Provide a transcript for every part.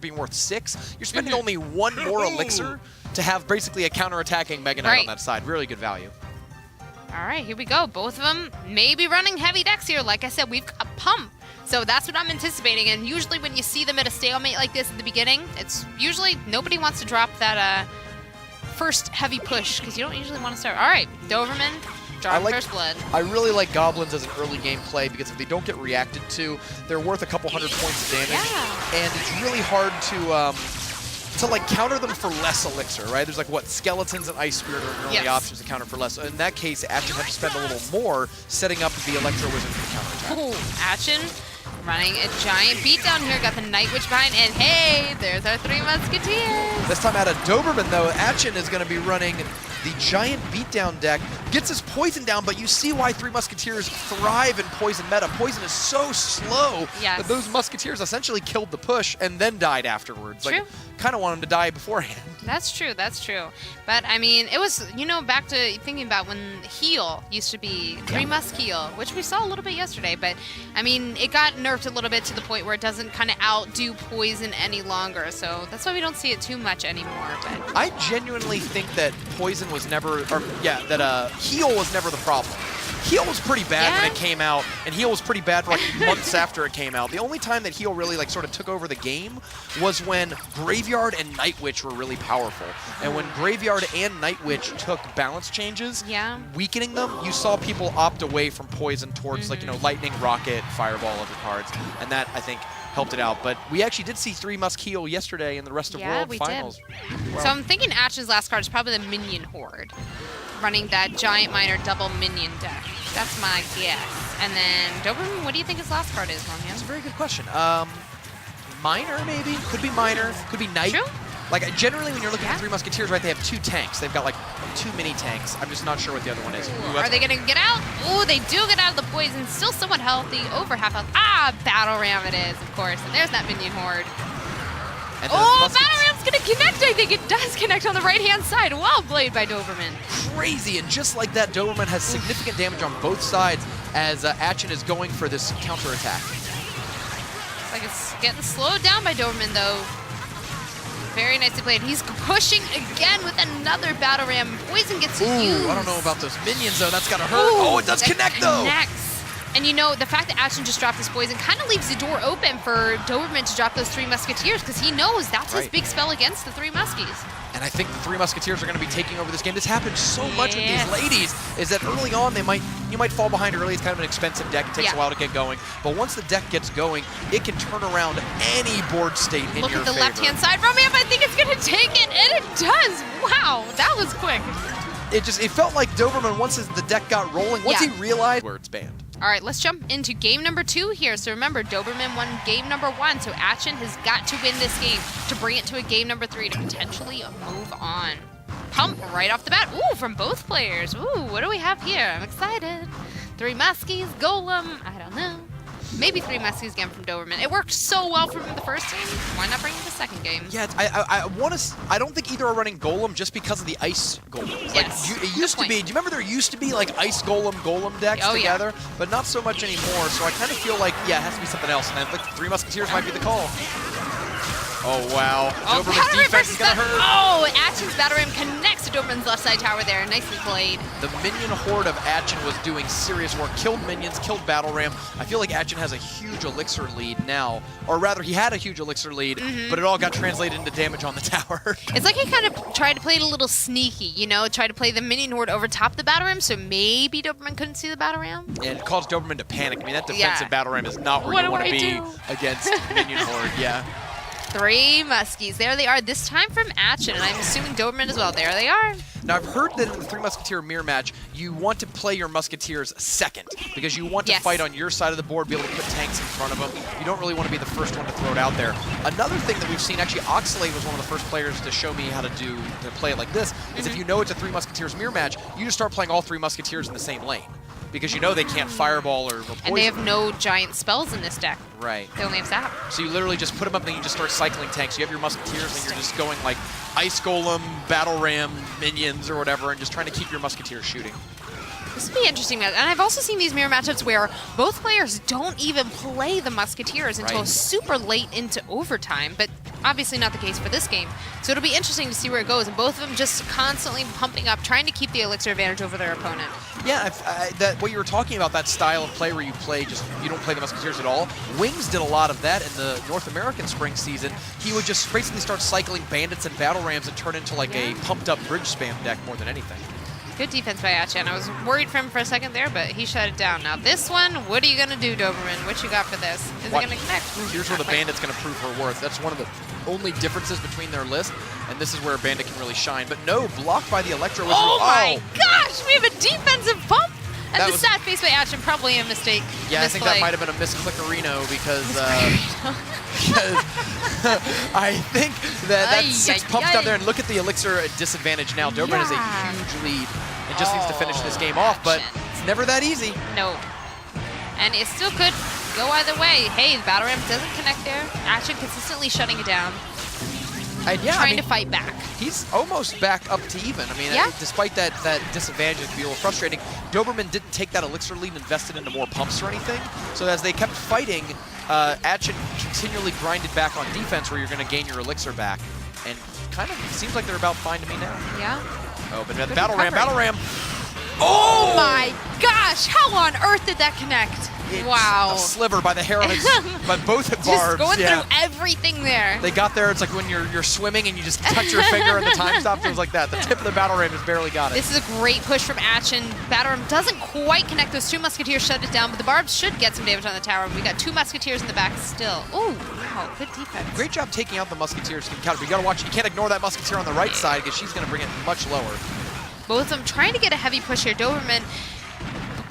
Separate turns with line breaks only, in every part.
being worth 6, you're spending only 1 more elixir to have basically a counter-attacking Mega Knight on that side. Really good value.
All right, here we go. Both of them may be running heavy decks here. Like I said, we've got Pump. So that's what I'm anticipating. And usually when you see them at a stalemate like this at the beginning, it's usually nobody wants to drop that first heavy push because you don't usually want to start. All right, Doberman. First blood.
I really like Goblins as an early game play because if they don't get reacted to, they're worth a couple hundred points of damage.
Yeah.
And it's really hard to like counter them for less elixir, right? There's like what, Skeletons and Ice Spirit are your only options to counter for less. So in that case, Atchiin had to spend a little more setting up the Electro Wizard for counterattack.
Ooh, Atchiin running a giant beatdown here. Got the Night Witch behind, and hey, there's our 3 Musketeers.
This time out of Doberman, though, Atchiin is going to be running the giant beatdown deck. Gets his poison down, but you see why 3 Musketeers thrive in poison meta. Poison is so slow that those Musketeers essentially killed the push and then died afterwards.
True.
Like, kind of want him to die beforehand.
That's true, that's true. But, I mean, it was, you know, back to thinking about when heal used to be 3 Musk heal, which we saw a little bit yesterday, but, I mean, it got nerfed a little bit to the point where it doesn't kind of outdo poison any longer, so that's why we don't see it too much anymore. But
I genuinely think that poison was never, that heal was never the problem. Heal was pretty bad when it came out, and heal was pretty bad for like months after it came out. The only time that heal really like sort of took over the game was when Graveyard and Night Witch were really powerful. And when Graveyard and Night Witch took balance changes, weakening them, you saw people opt away from poison towards like, you know, Lightning, Rocket, Fireball, other cards, and that I think helped it out. But we actually did see 3 Musk heal yesterday in the Rest of World Finals.
Well, so I'm thinking Atchiin's last card is probably the Minion Horde, running that Giant Miner double minion deck. That's my guess. And then Doberman, what do you think his last card is, Romeo?
That's a very good question. Miner, maybe? Could be Miner. Could be Knight.
True.
Like, generally, when you're looking at 3 Musketeers, right, they have 2 tanks. They've got, like, 2 mini tanks. I'm just not sure what the other one is.
Ooh, are they going to get out? Ooh, they do get out of the poison. Still somewhat healthy. Over half health. Ah, Battle Ram it is, of course. And there's that Minion Horde. And oh, Battle Ram's going to connect. I think it does connect on the right-hand side. Well played by Doberman.
Crazy. And just like that, Doberman has significant damage on both sides as Atchiin is going for this counterattack.
Looks like it's getting slowed down by Doberman, though. Very nicely played. He's pushing again with another Battle Ram. Poison gets used.
I don't know about those minions, though. That's got to hurt. Oh, it does connect, though.
And you know, the fact that Atchiin just dropped his poison kind of leaves the door open for Doberman to drop those 3 Musketeers because he knows that's his big spell against the 3 Muskies.
And I think the 3 Musketeers are going to be taking over this game. This happens so much with these ladies, is that early on you might fall behind early. It's kind of an expensive deck. It takes a while to get going. But once the deck gets going, it can turn around any board state in your favor.
Look at the left-hand side. Romeo, I think it's going to take it, and it does. Wow, that was quick.
It felt like Doberman, once the deck got rolling, once he realized where it's banned.
All right, let's jump into game number 2 here. So remember, Doberman won game number 1, so Atchiin has got to win this game to bring it to a game number 3 to potentially move on. Pump right off the bat. Ooh, from both players. Ooh, what do we have here? I'm excited. 3 Muskies, Golem, I don't know. Maybe 3 Muskies again from Doberman. It worked so well for him in the first game. Why not bring it to the second game?
Yeah, I don't think either are running Golem just because of the Ice Golems. Like, it used to be, do you remember there used to be like Ice Golem decks together? Yeah. But not so much anymore, so I kind of feel like, it has to be something else. And I think 3 Musketeers might be the call. Oh, wow. Doberman's defense is going to hurt.
Oh, Atchiin's Battle Ram connects to Doberman's left side tower there. Nicely played.
The minion horde of Atchiin was doing serious work. Killed minions, killed Battle Ram. I feel like Atchiin has a huge elixir lead now. Or rather, he had a huge elixir lead, but it all got translated into damage on the tower.
It's like he kind of tried to play it a little sneaky, you know, tried to play the minion horde over top the Battle Ram, so maybe Doberman couldn't see the Battle Ram.
And it caused Doberman to panic. I mean, that defensive Battle Ram is not where you want to be against minion horde,
3 Muskies. There they are, this time from Atchiin, and I'm assuming Doberman as well. There they are.
Now, I've heard that in the 3 Musketeer mirror match, you want to play your Musketeers second, because you want to fight on your side of the board, be able to put tanks in front of them. You don't really want to be the first one to throw it out there. Another thing that we've seen, actually, Oxalate was one of the first players to show me how to play it like this, is if you know it's a 3 Musketeers mirror match, you just start playing all 3 Musketeers in the same lane. Because you know they can't fireball or poison.
And they have no giant spells in this deck.
Right.
They only have Zap.
So you literally just put them up and then you just start cycling tanks. You have your Musketeers and you're just going like Ice Golem, Battle Ram, Minions or whatever and just trying to keep your Musketeers shooting.
This would be interesting. And I've also seen these mirror matchups where both players don't even play the Musketeers until super late into overtime. But obviously not the case for this game. So it'll be interesting to see where it goes, and both of them just constantly pumping up, trying to keep the elixir advantage over their opponent.
Yeah, what you were talking about, that style of play where you don't play the Musketeers at all. Wings did a lot of that in the North American spring season. He would just basically start cycling bandits and battle rams and turn into like a pumped up bridge spam deck more than anything.
Good defense by Atchiin. I was worried for him for a second there, but he shut it down. Now this one, what are you going to do, Doberman? What you got for this? Is it going to connect?
Here's where the Bandit's going to prove her worth. That's one of the only differences between their list, and this is where a Bandit can really shine. But no, blocked by the Electro Wizard.
Oh my gosh, we have a defensive pump! And
that
the stat face by Atchiin, probably a mistake.
Yeah, I think that might have been a misclickerino because I think that 6 pumps down there, and look at the elixir disadvantage now. Doberman has a huge lead and just needs to finish this game off, but it's never that easy.
No. And it still could go either way. Hey, the battle ram doesn't connect there. Atchiin consistently shutting it down.
And
trying to fight back.
He's almost back up to even. I mean, despite that disadvantage, it can be a little frustrating. Doberman didn't take that elixir lead and invest it into more pumps or anything. So as they kept fighting, Atchiin continually grinded back on defense where you're going to gain your elixir back. And kind of seems like they're about fine to me now.
Yeah.
Oh, but battle ram.
Oh my gosh! How on earth did that connect? Wow.
A sliver by the hair on his, by both barbs.
Just going through everything there.
They got there, it's like when you're swimming and you just touch your finger and the time stops. It was like that. The tip of the battle ram just barely got it.
This is a great push from Atchiin. Battle ram doesn't quite connect. Those 2 Musketeers shut it down, but the barbs should get some damage on the tower. We got 2 Musketeers in the back still. Oh, wow, good defense.
Great job taking out the Musketeers from counter. But you gotta watch, you can't ignore that Musketeer on the right side because she's gonna bring it much lower.
Both of them trying to get a heavy push here. Doberman,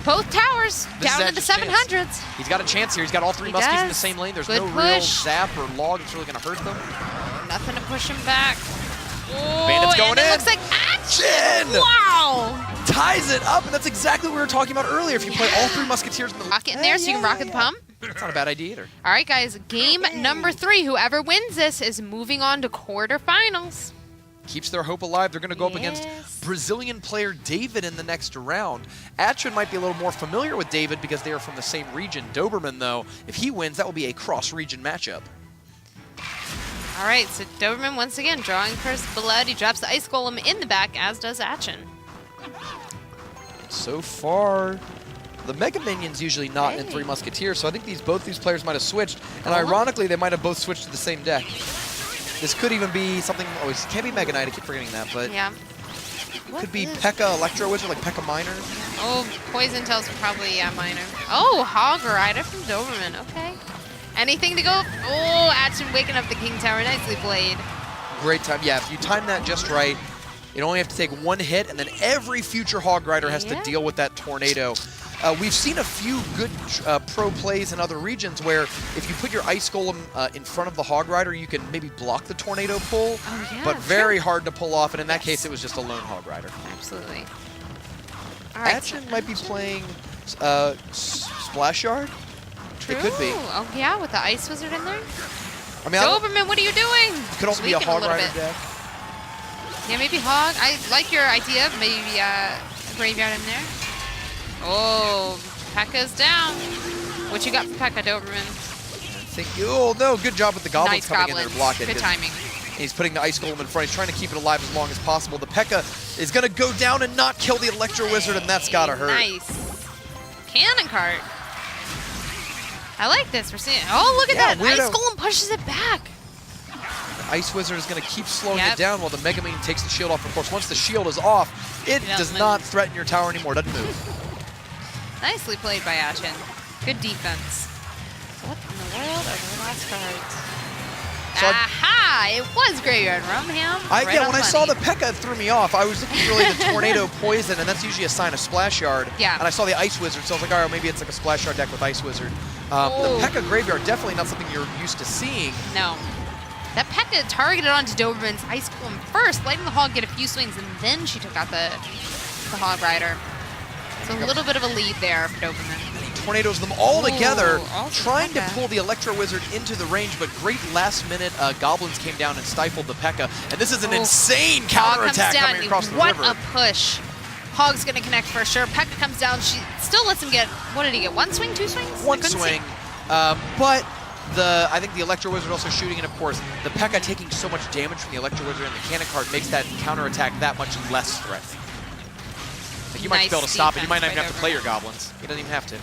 both towers down into 700s.
He's got a chance here. He's got all 3 Muskies in the same lane. There's no real zap or log that's really going to hurt them.
Nothing to push him back. Oh,
Bandit's going in.
It looks like Atchiin.
Atchiin!
Wow.
Ties it up, and that's exactly what we were talking about earlier. If you play all 3 Musketeers in the
rocket in there so you can rocket the pump.
That's not a bad idea either.
All right, guys. Game number 3. Whoever wins this is moving on to quarterfinals.
Keeps their hope alive. They're going to go up against Brazilian player David in the next round. Atchiin might be a little more familiar with David because they are from the same region. Doberman, though, if he wins, that will be a cross-region matchup.
All right, so Doberman once again drawing first blood. He drops the Ice Golem in the back, as does Atchiin.
So far, the Mega Minion's usually not in 3 Musketeers, so I think both these players might have switched. And ironically, they might have both switched to the same deck. This could even be something, it can't be Mega Knight, I keep forgetting that, but it could be P.E.K.K.A. Electro Wizard, like P.E.K.K.A. Minor.
Oh, Poison tells me probably, Minor. Oh, Hog Rider from Doberman, okay. Anything to go? Oh, Atchiin waking up the King Tower, nicely played.
Great time, yeah, if you time that just right, you only have to take 1 hit, and then every future Hog Rider has to deal with that tornado. We've seen a few good pro plays in other regions where if you put your Ice Golem in front of the Hog Rider, you can maybe block the tornado pull, but very hard to pull off, and in that case, it was just a lone Hog Rider.
Absolutely. All right,
Atchiin might be playing Splash Yard.
True.
It could be.
Oh, yeah, with the Ice Wizard in there.
I mean,
Doberman, what are you doing?
It could also be a Hog Rider deck.
Yeah, maybe Hog. I like your idea of maybe a Graveyard in there. Oh, P.E.K.K.A.'s down. What you got for P.E.K.K.A., Doberman?
Oh, no, good job with the Goblins coming in there blocking.
Good timing.
He's putting the Ice Golem in front. He's trying to keep it alive as long as possible. The P.E.K.K.A. is going to go down and not kill the Electro Wizard, and that's got to hurt.
Nice. Cannon Cart. I like this. We're seeing. Oh, look at that. Weirdo. Ice Golem pushes it back.
The Ice Wizard is going to keep slowing it down while the Mega Minion takes the shield off. Of course, once the shield is off, it does not threaten your tower anymore. It doesn't move.
Nicely played by Atchiin. Good defense. So what in the world are the last cards? So aha! It was Graveyard Rumham.
Yeah, when I saw the P.E.K.K.A., it threw me off. I was looking for really the Tornado Poison, and that's usually a sign of Splash Yard.
Yeah.
And I saw the Ice Wizard, so I was like, all right, maybe it's like a Splash Yard deck with Ice Wizard. The P.E.K.K.A. Graveyard, definitely not something you're used to seeing.
No. That P.E.K.K.A. targeted onto Doberman's Ice Golem first, letting the Hog get a few swings, and then she took out the Hog Rider. So a little bit of a lead there for Doberman.
Tornadoes them all together, trying to pull the Electro Wizard into the range, but great last-minute Goblins came down and stifled the P.E.K.K.A. And this is an insane counterattack coming across the river.
What a push. Hog's going to connect for sure. P.E.K.K.A. comes down. She still lets him get, what did he get, 1 swing, 2 swings?
One swing. But I think the Electro Wizard also shooting, and of course, the P.E.K.K.A taking so much damage from the Electro Wizard and the Cannon Cart makes that counterattack that much less threatening. Like, you might be able to stop it. You might not even have to play your Goblins. He doesn't even have to.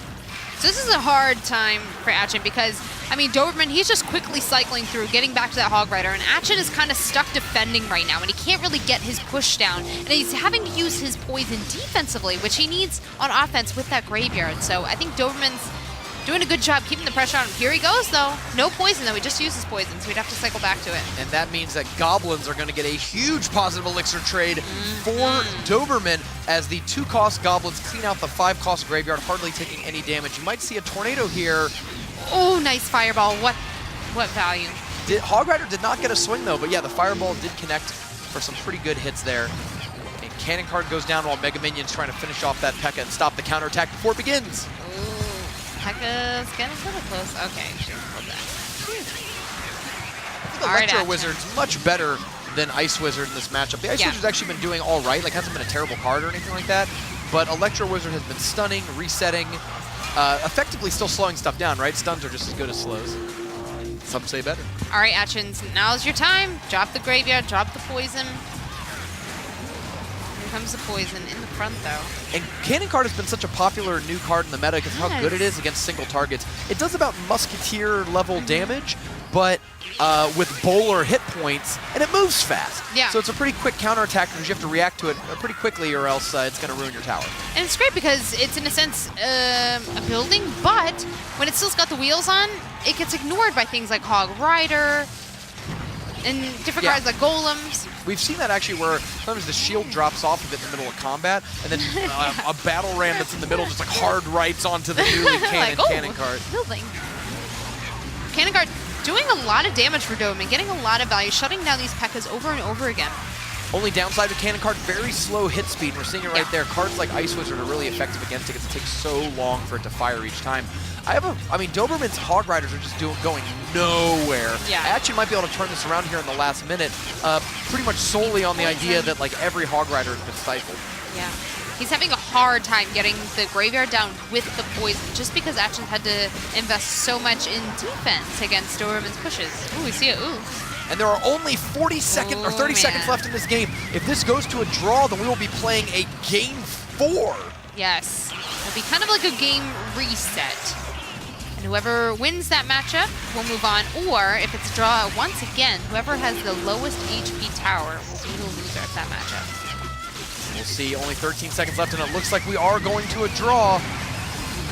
So this is a hard time for Atchiin because, I mean, Doberman, he's just quickly cycling through, getting back to that Hog Rider, and Atchiin is kind of stuck defending right now, and he can't really get his push down, and he's having to use his poison defensively, which he needs on offense with that Graveyard. So I think Doberman's doing a good job keeping the pressure on him. Here he goes, though. No poison, though. He just uses poison, so we'd have to cycle back to it.
And that means that Goblins are going to get a huge positive elixir trade for Doberman as the 2-cost Goblins clean out the 5-cost Graveyard, hardly taking any damage. You might see a Tornado here.
Oh, nice Fireball. What value?
Hog Rider did not get a swing, though, but yeah, the Fireball did connect for some pretty good hits there. And Cannon Cart goes down while Mega Minion's trying to finish off that P.E.K.K.A and stop the counterattack before it begins.
P.E.K.K.A's getting a little close. Okay, hold that.
I think Electro Wizard's much better than Ice Wizard in this matchup. The Ice Wizard's actually been doing all right. Like, hasn't been a terrible card or anything like that. But Electro Wizard has been stunning, resetting, effectively still slowing stuff down, right? Stuns are just as good as slows. Some say better.
All right, Atchiin, now's your time. Drop the Graveyard, drop the poison. Here comes the poison in the front, though.
And Cannon Cart has been such a popular new card in the meta because of how good it is against single targets. It does about Musketeer level damage, but with bowler hit points, and it moves fast.
Yeah.
So it's a pretty quick counterattack because you have to react to it pretty quickly or else it's going to ruin your tower.
And it's great because it's, in a sense, a building, but when it still's got the wheels on, it gets ignored by things like Hog Rider and different cards like Golems.
We've seen that actually where sometimes the shield drops off of it in the middle of combat, and then a battle ram that's in the middle just like hard rights onto the newly Cannon Cart.
Building. Cannon Cart doing a lot of damage for Doberman, getting a lot of value, shutting down these P.E.K.K.As over and over again.
Only downside with Cannon Cart, very slow hit speed. We're seeing it right there. Cards like Ice Wizard are really effective against it because it takes so long for it to fire each time. I mean, Doberman's Hog Riders are just going nowhere.
Yeah.
Atchiin might be able to turn this around here in the last minute, pretty much solely on the idea that like every Hog Rider has been stifled.
Yeah. He's having a hard time getting the Graveyard down with the poison just because Atchiin had to invest so much in defense against Doberman's pushes. Ooh, we see it. Ooh.
And there are only 30 seconds left in this game. If this goes to a draw, then we will be playing a Game 4.
Yes. It'll be kind of like a game reset. And whoever wins that matchup will move on. Or if it's a draw once again, whoever has the lowest HP tower will be the loser of that matchup.
We'll see. Only 13 seconds left, and it looks like we are going to a draw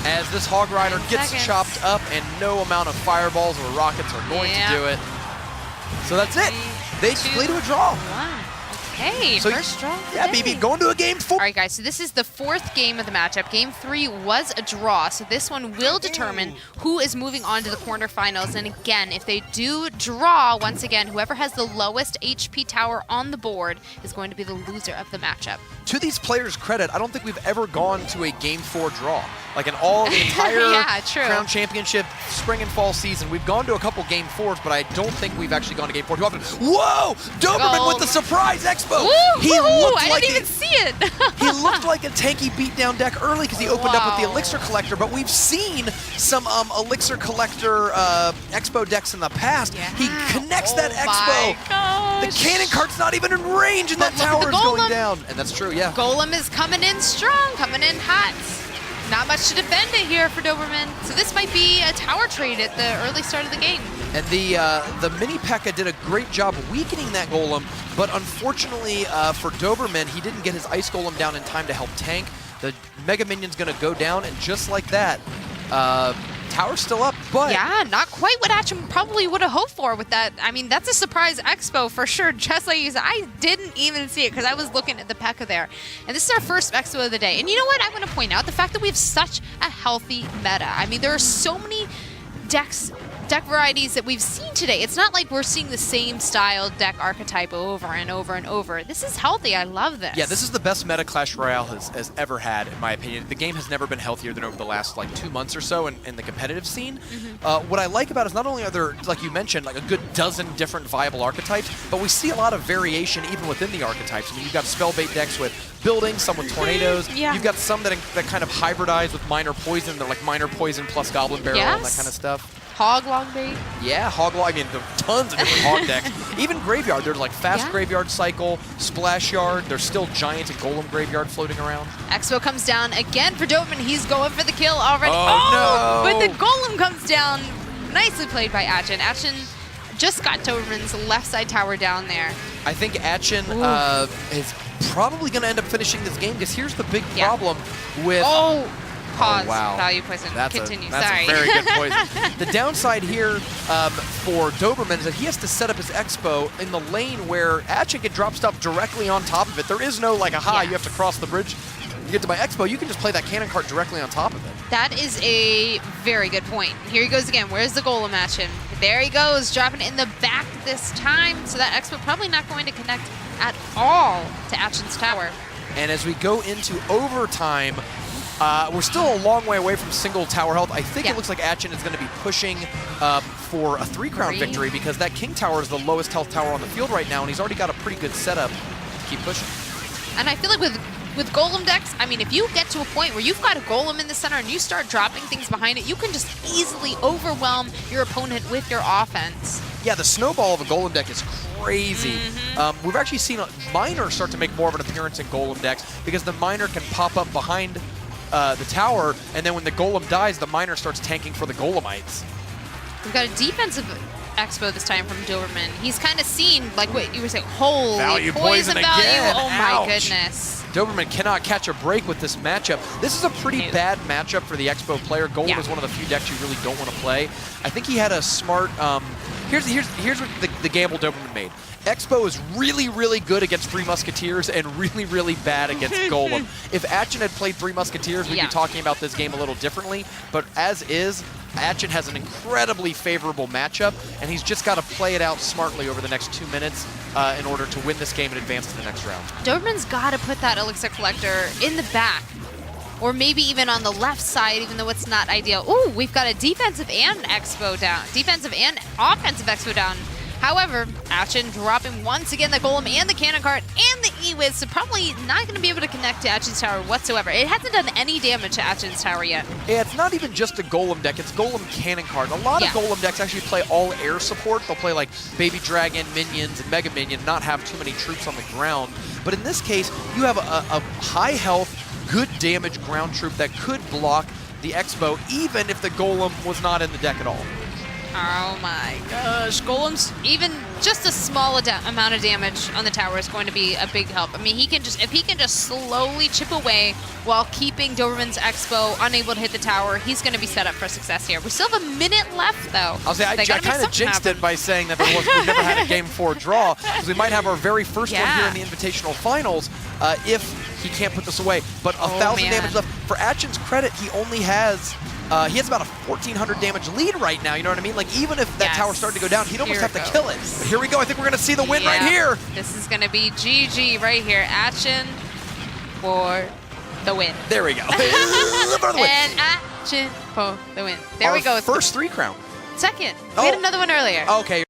as this Hog Rider gets chopped up, and no amount of fireballs or rockets are going to do it. So that's it. They play to a draw.
Wow. Okay, so first draw.
Yeah, baby, going to a Game 4.
All right, guys, so this is the 4th game of the matchup. Game 3 was a draw, so this one will determine who is moving on to the quarterfinals. And again, if they do draw, once again, whoever has the lowest HP tower on the board is going to be the loser of the matchup.
To these players' credit, I don't think we've ever gone to a Game 4 draw. Like in all the entire Crown Championship spring and fall season, we've gone to a couple Game 4s, but I don't think we've actually gone to Game 4 too often. Whoa! Doberman with the surprise expo!
He looked I didn't even see it!
He looked like a tanky beatdown deck early because he opened up with the Elixir Collector, but we've seen some Elixir Collector expo decks in the past.
Yeah.
He connects that expo. The Cannon Cart's not even in range, and that tower is going down. And that's true, yeah.
Golem is coming in strong, coming in hot. Not much to defend it here for Doberman. So this might be a tower trade at the early start of the game.
And the mini P.E.K.K.A did a great job weakening that Golem, but unfortunately for Doberman, he didn't get his Ice Golem down in time to help tank. The Mega Minion's going to go down, and just like that, tower's still up, but...
Yeah, not quite what Atchiin probably would have hoped for with that. I mean, that's a surprise expo for sure, just like you said. I didn't even see it because I was looking at the P.E.K.K.A there. And this is our first expo of the day. And you know what? I want to point out the fact that we have such a healthy meta. I mean, there are so many deck varieties that we've seen today. It's not like we're seeing the same style deck archetype over and over and over. This is healthy. I love this.
Yeah, this is the best meta Clash Royale has ever had, in my opinion. The game has never been healthier than over the last, like, 2 months or so in the competitive scene. What I like about it is not only are there, like you mentioned, like a good dozen different viable archetypes, but we see a lot of variation even within the archetypes. I mean, you've got spell-bait decks with buildings, some with tornadoes. You've got some that kind of hybridize with minor poison. They're like minor poison plus goblin barrel and that kind of stuff.
Hog long bait.
Yeah, I mean, there are tons of different hog decks. Even Graveyard, there's like Fast Graveyard Cycle, Splash Yard. There's still Giant and Golem Graveyard floating around.
Expo comes down again for Doberman. He's going for the kill already.
Oh, no!
But the Golem comes down. Nicely played by Atchiin. Atchiin just got Doberman's left side tower down there.
I think Atchiin is probably going to end up finishing this game because here's the big problem with...
Pause.
Oh, wow.
Value poison. Continue.
That's
Sorry.
a very good poison. The downside here for Doberman is that he has to set up his Expo in the lane where Atchiin can drop stuff directly on top of it. There is no like, aha, you have to cross the bridge to get to my Expo. You can just play that cannon cart directly on top of it.
That is a very good point. Here he goes again. Where's the Golem Atchiin? There he goes, dropping it in the back this time. So that Expo probably not going to connect at all to Atchiin's tower.
And as we go into overtime, we're still a long way away from single tower health. I think it looks like Atchiin is going to be pushing for a 3-crown victory because that King Tower is the lowest health tower on the field right now, and he's already got a pretty good setup to keep pushing.
And I feel like with Golem decks, I mean, if you get to a point where you've got a Golem in the center and you start dropping things behind it, you can just easily overwhelm your opponent with your offense. Yeah,
the snowball of a Golem deck is crazy. We've actually seen a Miner start to make more of an appearance in Golem decks because the Miner can pop up behind the tower, and then when the Golem dies, the Miner starts tanking for the Golemites.
We've got a defensive Expo this time from Doberman. He's kind of seen, like what you were saying, holy poison value.
Again.
Oh
Ouch.
my goodness.
Doberman cannot catch a break with this matchup. This is a pretty bad matchup for the Expo player. Golem is one of the few decks you really don't want to play. I think he had a smart, here's what the gamble Doberman made. Expo is really, really good against Three Musketeers and really, really bad against Golem. If Atchiin had played Three Musketeers, we'd be talking about this game a little differently. But as is, Atchiin has an incredibly favorable matchup, and he's just got to play it out smartly over the next 2 minutes in order to win this game and advance to the next round.
Doberman's got to put that Elixir Collector in the back, or maybe even on the left side, even though it's not ideal. Ooh, we've got a defensive and Expo down, defensive and offensive Expo down. However, Atchiin dropping once again the Golem and the Cannon Cart and the E-Wiz, so probably not going to be able to connect to Atchiin's tower whatsoever. It hasn't done any damage to Atchiin's tower yet.
Yeah, it's not even just a Golem deck, it's Golem Cannon Cart. A lot of Golem decks actually play all air support. They'll play like Baby Dragon, Minions, and Mega Minion, not have too many troops on the ground. But in this case, you have a high health, good damage ground troop that could block the Expo, even if the Golem was not in the deck at all.
Oh my gosh, Golem's even just a small amount of damage on the tower is going to be a big help. I mean, if he can just slowly chip away while keeping Doberman's Expo unable to hit the tower, he's going to be set up for success here. We still have a minute left, though.
I'll say I kind of jinxed it by saying that we've never had a Game 4 draw, because we might have our very first one here in the Invitational Finals if he can't put this away. But 1,000 damage left. For Atchiin's credit, he only has... he has about a 1,400 damage lead right now, you know what I mean? Like, even if that tower started to go down, he'd almost have to kill it. But here we go. I think we're going to see the win right here.
This is going to be GG right here. Atchiin for the win.
There we go.
And Atchiin for the win. There we go.
First 3-crown.
Second. We had another one earlier.
Okay.